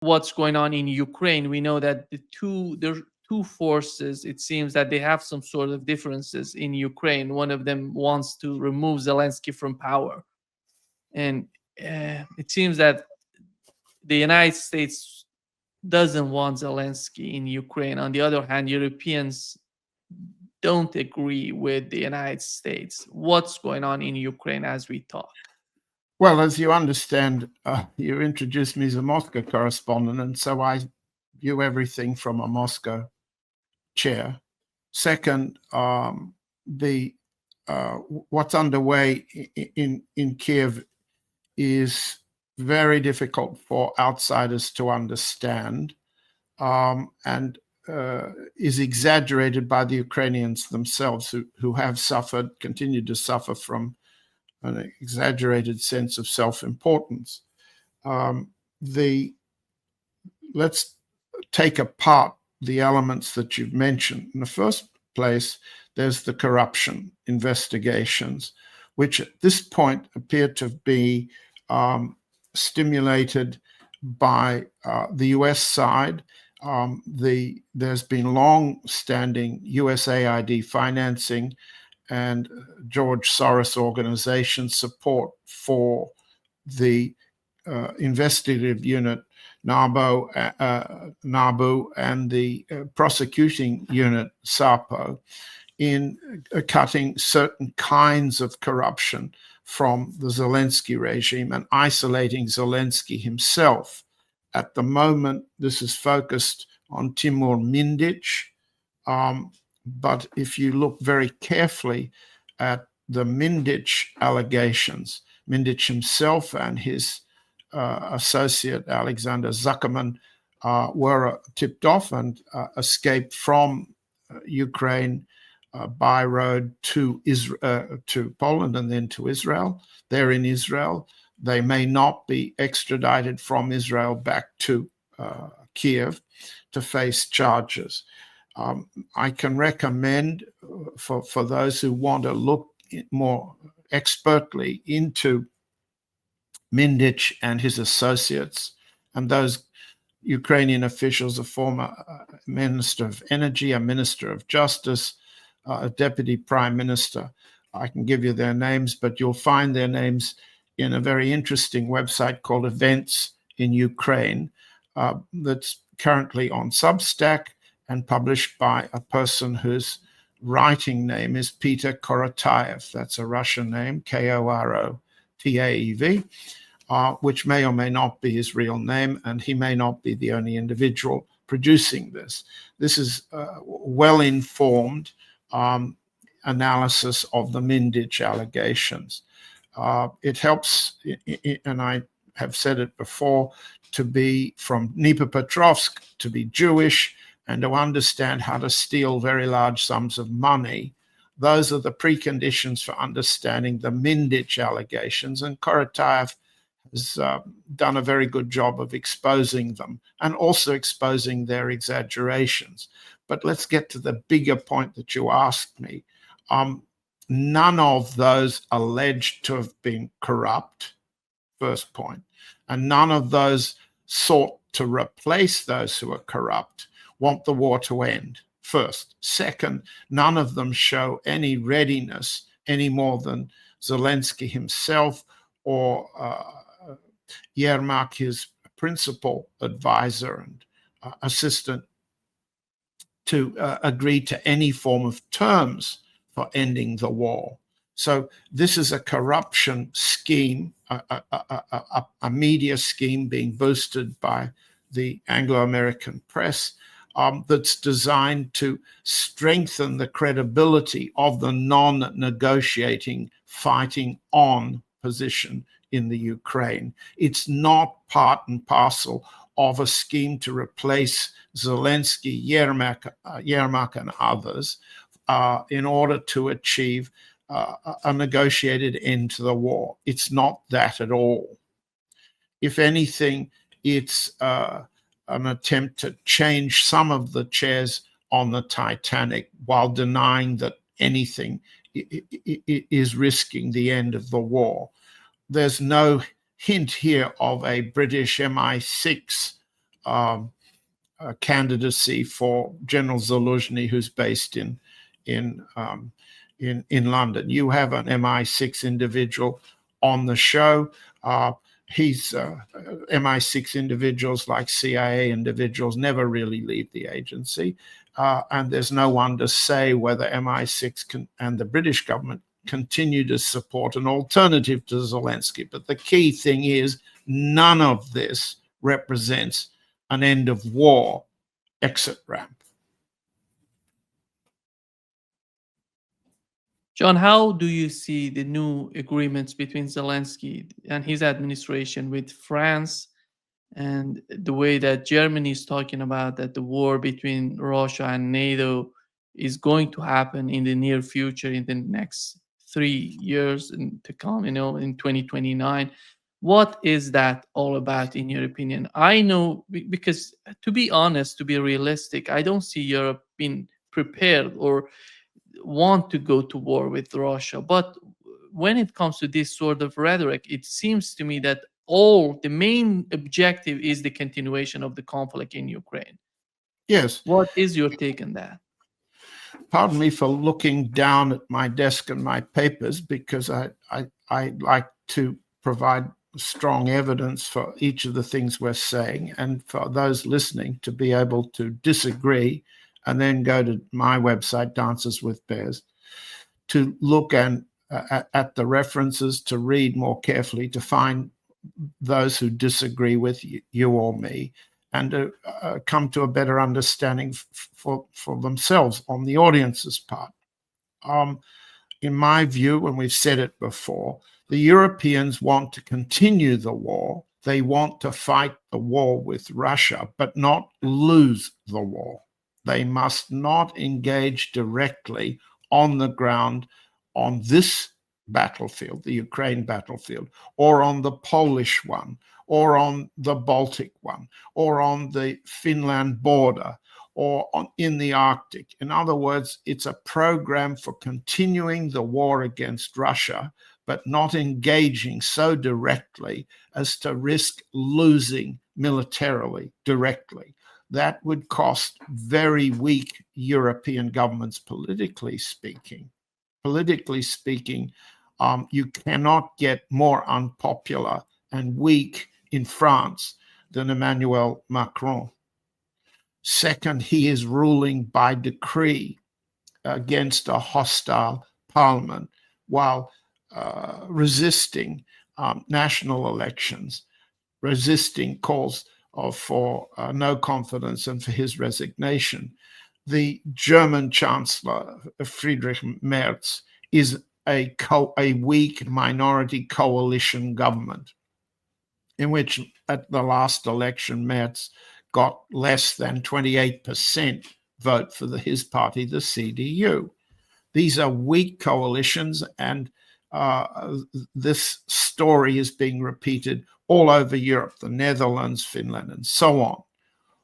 what's going on in Ukraine. We know that there are two forces. It seems that they have some sort of differences in Ukraine. One of them wants to remove Zelensky from power, and it seems that the United States doesn't want Zelensky in Ukraine. On the other hand, Europeans don't agree with the United States. What's going on in Ukraine as we talk? Well, as you understand, you introduced me as a Moscow correspondent, and so I view everything from a Moscow chair. Second, the what's underway in Kiev is very difficult for outsiders to understand, and is exaggerated by the Ukrainians themselves, who have suffered, continue to suffer from an exaggerated sense of self-importance. Let's take apart the elements that you've mentioned. In the first place, there's the corruption investigations, which at this point appear to be stimulated by the US side. There's been long-standing USAID financing and George Soros organization support for the investigative unit NABU and the prosecuting unit SAPO in cutting certain kinds of corruption from the Zelensky regime and isolating Zelensky himself. At the moment, this is focused on Timur Mindic, but if you look very carefully at the Mindic allegations, Mindic himself and his associate Alexander Zuckerman were tipped off and escaped from Ukraine by road to Poland and then to Israel. They're in Israel. They may not be extradited from Israel back to Kiev to face charges. I can recommend for those who want to look more expertly into Mindic and his associates, and those Ukrainian officials, a former Minister of Energy, a Minister of Justice, a Deputy Prime Minister. I can give you their names, but you'll find their names in a very interesting website called Events in Ukraine that's currently on Substack and published by a person whose writing name is Peter Korotayev. That's a Russian name, Korotaev, which may or may not be his real name, and he may not be the only individual producing this. This is well-informed analysis of the Mindic allegations. It helps, and I have said it before, to be from Dnipropetrovsk, to be Jewish, and to understand how to steal very large sums of money. Those are the preconditions for understanding the Mindic allegations, and Korotayev has done a very good job of exposing them and also exposing their exaggerations. But let's get to the bigger point that you asked me. None of those alleged to have been corrupt, first point, and none of those sought to replace those who are corrupt want the war to end, first. Second, none of them show any readiness any more than Zelensky himself or Yermak, his principal advisor and assistant, to agree to any form of terms for ending the war. So this is a corruption scheme, a media scheme being boosted by the Anglo-American press that's designed to strengthen the credibility of the non-negotiating, fighting on position in the Ukraine. It's not part and parcel of a scheme to replace Zelensky, Yermak and others in order to achieve a negotiated end to the war. It's not that at all. If anything, it's an attempt to change some of the chairs on the Titanic while denying that anything is risking the end of the war. There's no hint here of a British MI6 candidacy for General Zaluzhny, who's based in London. You have an MI6 individual on the show. He's MI6 individuals, like CIA individuals, never really leave the agency, and there's no one to say whether MI6 and the British government continue to support an alternative to Zelensky. But the key thing is, none of this represents an end of war exit ramp. John, how do you see the new agreements between Zelensky and his administration with France, and the way that Germany is talking about that the war between Russia and NATO is going to happen in the near future, in the next 3 years and to come, in 2029? What is that all about, in your opinion? I know, because to be honest, to be realistic, I don't see Europe being prepared or want to go to war with Russia. But when it comes to this sort of rhetoric, it seems to me that the main objective is the continuation of the conflict in Ukraine. Yes. What is your take on that? Pardon me for looking down at my desk and my papers, because I like to provide strong evidence for each of the things we're saying, and for those listening to be able to disagree and then go to my website, Dances with Bears, to look at the references, to read more carefully, to find those who disagree with you or me, and to come to a better understanding for themselves on the audience's part. In my view, and we've said it before, the Europeans want to continue the war. They want to fight the war with Russia, but not lose the war. They must not engage directly on the ground on this battlefield, the Ukraine battlefield, or on the Polish one, or on the Baltic one, or on the Finland border, or in the Arctic. In other words, it's a program for continuing the war against Russia, but not engaging so directly as to risk losing militarily directly. That would cost very weak European governments, politically speaking. Politically speaking, you cannot get more unpopular and weak in France than Emmanuel Macron. Second, he is ruling by decree against a hostile parliament while resisting national elections, resisting calls for no confidence and for his resignation. The German Chancellor, Friedrich Merz, is a weak minority coalition government, in which at the last election, Merz got less than 28% vote for his party, the CDU. These are weak coalitions, and this story is being repeated all over Europe, the Netherlands, Finland, and so on.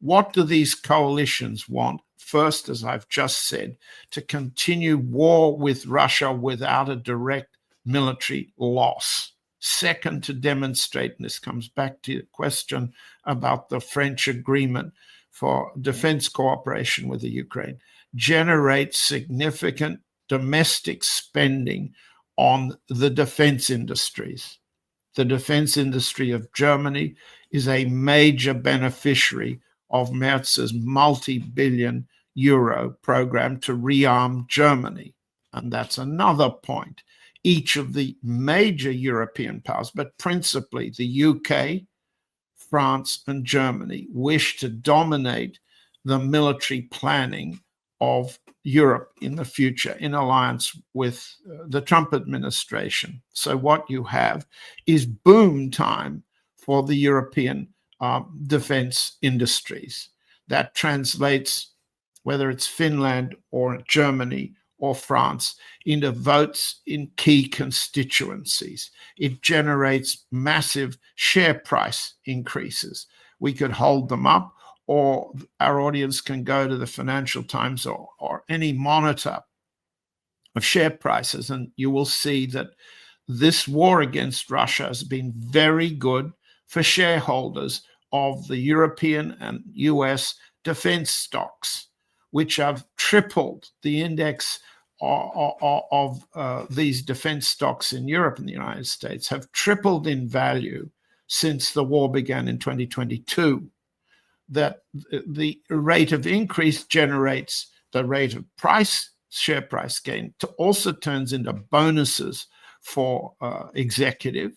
What do these coalitions want? First, as I've just said, to continue war with Russia without a direct military loss. Second, to demonstrate, and this comes back to the question about the French agreement for defense cooperation with the Ukraine, generate significant domestic spending on the defense industries. The defense industry of Germany is a major beneficiary of Merz's multi-billion euro program to rearm Germany. And that's another point. Each of the major European powers, but principally the UK, France, and Germany, wish to dominate the military planning of Europe in the future in alliance with the Trump administration. So what you have is boom time for the European defense industries. That translates, whether it's Finland or Germany or France, into votes in key constituencies. It generates massive share price increases. We could hold them up, or our audience can go to the Financial Times or any monitor of share prices, and you will see that this war against Russia has been very good for shareholders of the European and US defense stocks, which have tripled. The index of these defense stocks in Europe and the United States have tripled in value since the war began in 2022. That the rate of increase generates the rate of share price gain, also turns into bonuses for executives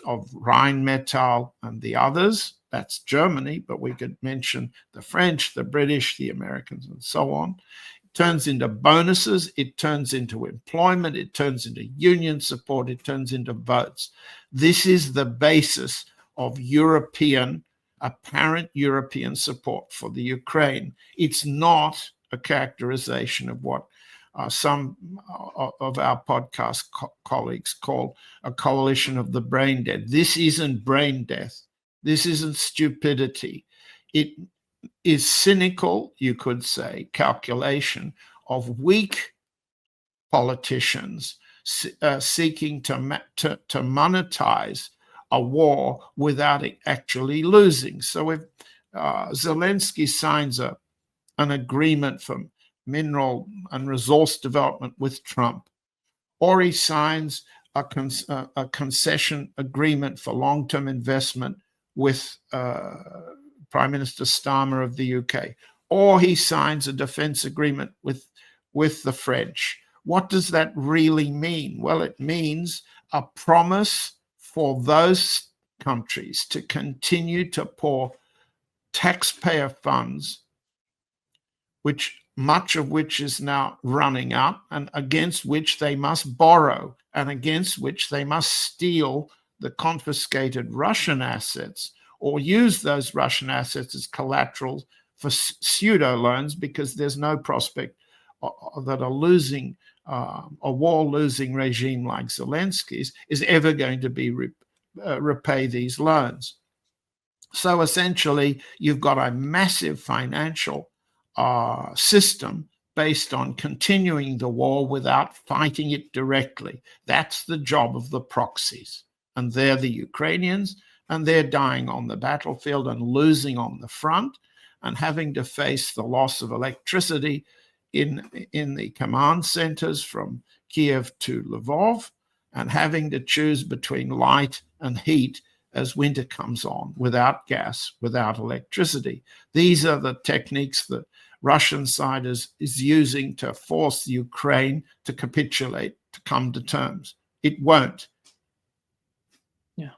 of Rheinmetall and the others. That's Germany, but we could mention the French, the British, the Americans, and so on. It turns into bonuses, it turns into employment, it turns into union support, it turns into votes. This is the basis of apparent European support for the Ukraine. It's not a characterization of what some of our podcast colleagues call a coalition of the brain dead. This isn't brain death. This isn't stupidity. It is cynical, you could say, calculation of weak politicians seeking to monetize a war without actually losing. So if Zelensky signs an agreement for mineral and resource development with Trump, or he signs a concession agreement for long-term investment with Prime Minister Starmer of the UK, or he signs a defense agreement with the French. What does that really mean? Well, it means a promise for those countries to continue to pour taxpayer funds, much of which is now running out, and against which they must borrow, and against which they must steal the confiscated Russian assets, or use those Russian assets as collateral for pseudo loans, because there's no prospect that a war-losing regime like Zelensky's is ever going to be repay these loans. So essentially, you've got a massive financial system based on continuing the war without fighting it directly. That's the job of the proxies. And they're the Ukrainians, and they're dying on the battlefield and losing on the front and having to face the loss of electricity in the command centers from Kiev to Lvov, and having to choose between light and heat as winter comes on, without gas, without electricity. These are the techniques that Russian side is using to force Ukraine to capitulate, to come to terms. It won't. Yeah.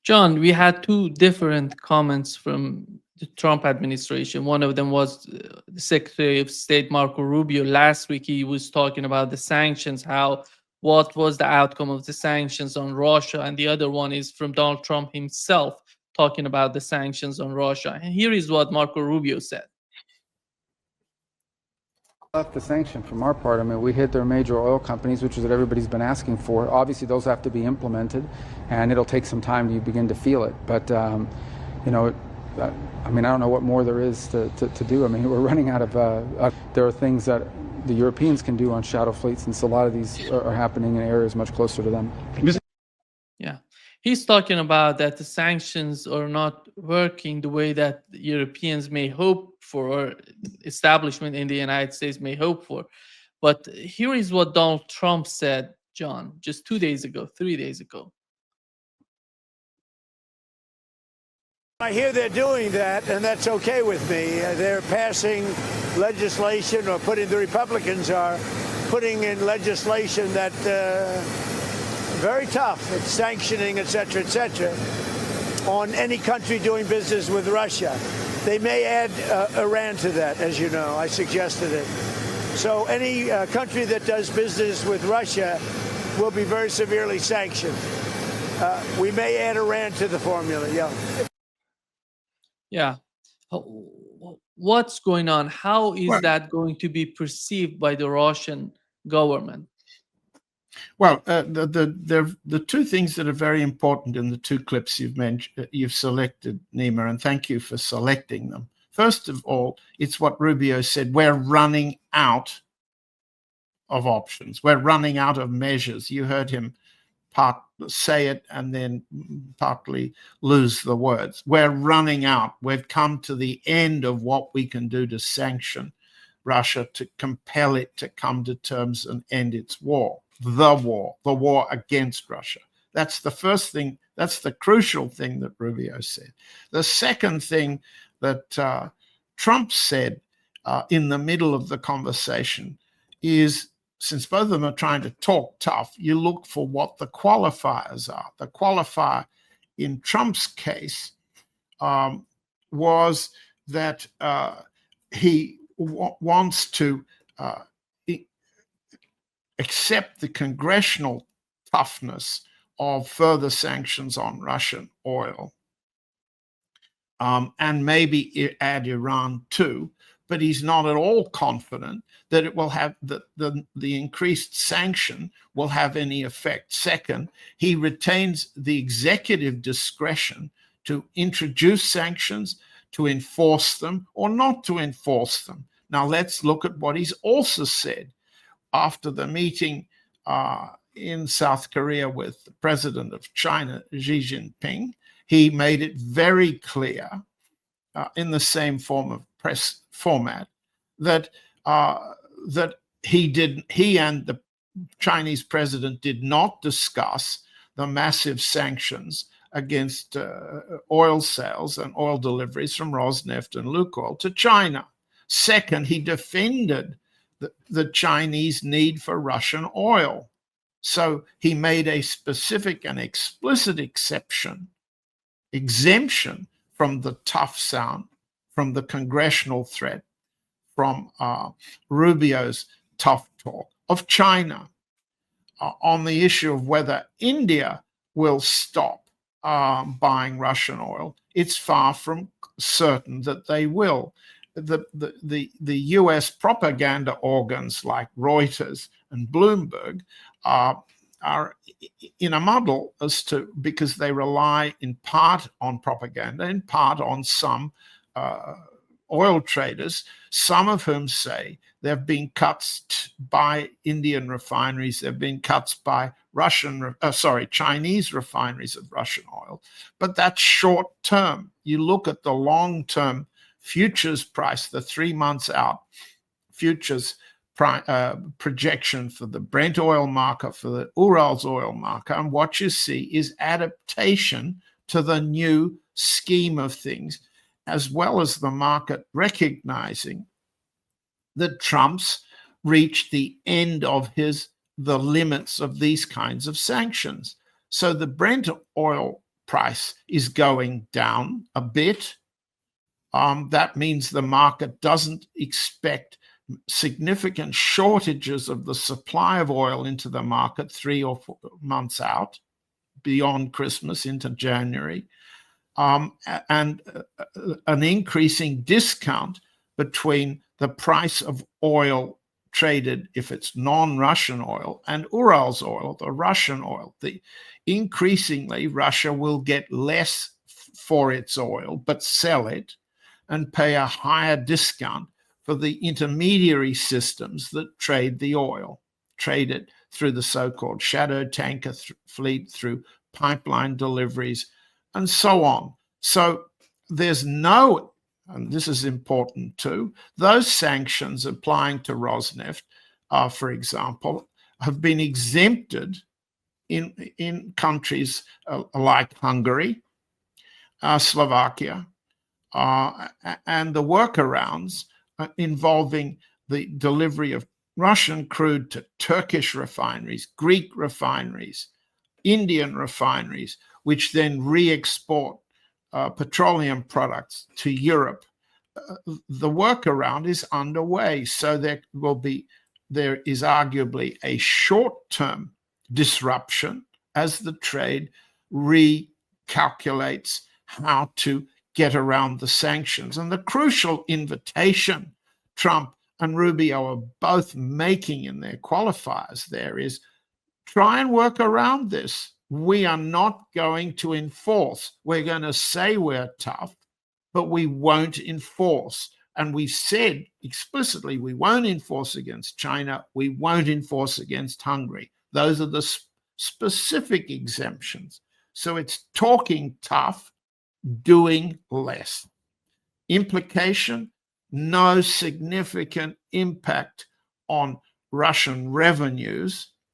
John, we had two different comments from the Trump administration. One of them was the Secretary of State, Marco Rubio. Last week, he was talking about the sanctions, what was the outcome of the sanctions on Russia. And the other one is from Donald Trump himself, talking about the sanctions on Russia. And here is what Marco Rubio said. Left the sanction from our part. I mean, we hit their major oil companies, which is what everybody's been asking for. Obviously, those have to be implemented, and it'll take some time to begin to feel it. But, you know, I mean, I don't know what more there is to do. I mean, we're running out of, there are things that the Europeans can do on shadow fleets, and so a lot of these are happening in areas much closer to them. Yeah. He's talking about that the sanctions are not working the way that Europeans may hope for, or establishment in the United States may hope for. But here is what Donald Trump said, John, just 2 days ago, 3 days ago. I hear they're doing that, and that's okay with me. They're passing legislation, or the Republicans are putting in legislation that very tough. It's sanctioning, et cetera, on any country doing business with Russia. They may add Iran to that, as you know. I suggested it. So any country that does business with Russia will be very severely sanctioned. We may add Iran to the formula, yeah. Yeah. What's going on? How is that going to be perceived by the Russian government? Well, the two things that are very important in the two clips you've selected, Nima, and thank you for selecting them. First of all, it's what Rubio said: we're running out of options. We're running out of measures. You heard him say it and then partly lose the words. We're running out. We've come to the end of what we can do to sanction Russia, to compel it to come to terms and end its war, the war against Russia. That's the first thing. That's the crucial thing that Rubio said. The second thing that Trump said in the middle of the conversation is, since both of them are trying to talk tough, you look for what the qualifiers are. The qualifier in Trump's case was that he wants to accept the congressional toughness of further sanctions on Russian oil, and maybe add Iran too. But he's not at all confident that it will have the increased sanction will have any effect. Second, he retains the executive discretion to introduce sanctions, to enforce them, or not to enforce them. Now let's look at what he's also said after the meeting in South Korea with the president of China, Xi Jinping. He made it very clear in the same form of press format that he and the Chinese president did not discuss the massive sanctions against oil sales and oil deliveries from Rosneft and Lukoil to China. Second, he defended the Chinese need for Russian oil. So he made a specific and explicit exemption from the tough sound, from the congressional threat, from Rubio's tough talk of China on the issue of whether India will stop buying Russian oil. It's far from certain that they will. The US propaganda organs like Reuters and Bloomberg are in a muddle as to, because they rely in part on propaganda, in part on some oil traders, some of whom say there have been cuts by Indian refineries, there have been cuts by Chinese refineries of Russian oil. But that's short term. You look at the long term futures price, the 3 months out futures projection for the Brent oil market, for the Urals oil market, and what you see is adaptation to the new scheme of things, as well as the market recognizing that Trump's reached the end of the limits of these kinds of sanctions. So the Brent oil price is going down a bit. That means the market doesn't expect significant shortages of the supply of oil into the market 3 or 4 months out, beyond Christmas into January, and an increasing discount between the price of oil traded, if it's non-Russian oil, and Urals oil, the Russian oil. Increasingly, Russia will get less for its oil, but sell it and pay a higher discount for the intermediary systems that trade the oil, trade it through the so-called shadow tanker fleet, through pipeline deliveries, and so on. So there's no, and this is important too, those sanctions applying to Rosneft, for example, have been exempted in countries like Hungary, Slovakia, and the workarounds involving the delivery of Russian crude to Turkish refineries, Greek refineries, Indian refineries, which then re-export petroleum products to Europe. The workaround is underway, so there is arguably a short-term disruption as the trade recalculates how to get around the sanctions. And the crucial invitation Trump and Rubio are both making in their qualifiers there is, try and work around this. We are not going to enforce. We're going to say we're tough, but we won't enforce. And we've said explicitly we won't enforce against China. We won't enforce against Hungary. Those are the specific exemptions. So it's talking tough, doing less. Implication, no significant impact on Russian revenues